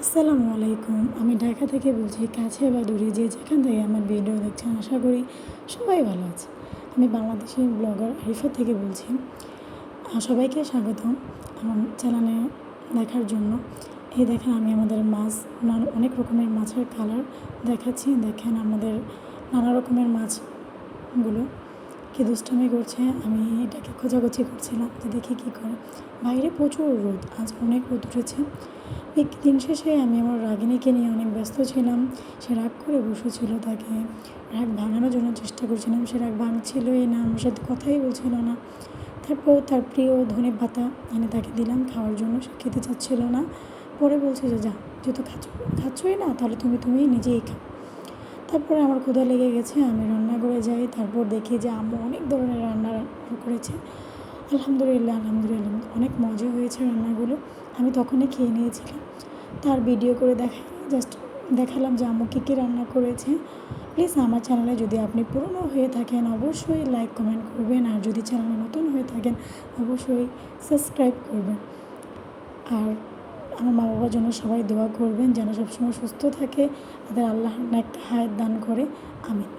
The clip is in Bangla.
আসসালামু আলাইকুম। আমি ঢাকা থেকে বলছি। কাছে বা দূরে যে যেখান থেকে আমার ভিডিও দেখছেন, আশা করি সবাই ভালো আছে। আমি বাংলাদেশি ব্লগার আরিফা থেকে বলছি। সবাইকে স্বাগতম আমার চ্যানেলে দেখার জন্য। এই দেখেন, আমি আমাদের মাছ, অনেক রকমের মাছের কালার দেখাচ্ছি। দেখেন আমাদের নানা রকমের মাছগুলো কি দুষ্টামি করছে। আমি এটাকে খোঁজাখুঁজি করছিলাম যে দেখি কী করে। বাইরে প্রচুর রোদ, আজ অনেক রোদ উঠেছে। দিন শেষে আমি আমার রাগিনীকে নিয়ে অনেক ব্যস্ত ছিলাম। সে রাগ করে বসেছিল, তাকে রাগ ভাঙানোর জন্য চেষ্টা করছিলাম। সে রাগ ভাঙছিলই না, আমার সাথে কথাই বলছিল না। তারপর তার প্রিয় ধনে পাতা এনে তাকে দিলাম খাওয়ার জন্য। সে খেতে চাচ্ছিল না। পরে বলছে যে যা, যেহেতু খাচ্ছই না, তাহলে তুমি নিজেই খাও। তারপরে আমার ক্ষুধা লেগে গেছে, আমি রান্নাঘরে যাই। তারপর দেখি যে আম্মু অনেক ধরনের রান্না করেছে। আলহামদুলিল্লাহ অনেক মজা হয়েছে রান্নাগুলো। আমি তখনই খেয়ে নিয়েছিলাম। তার ভিডিও করে দেখালাম যে আম্মু কী রান্না করেছে। প্লিজ আমার চ্যানেলে যদি আপনি পুরনো হয়ে থাকেন, অবশ্যই লাইক কমেন্ট করবেন। আর যদি চ্যানেলে নতুন হয়ে থাকেন, অবশ্যই সাবস্ক্রাইব করবেন। আর আমার মা বাবার জন্য সবাই দোয়া করবেন যেন সবসময় সুস্থ থাকে, তাদের আল্লাহ একটা হায়াত দান করে। আমিন।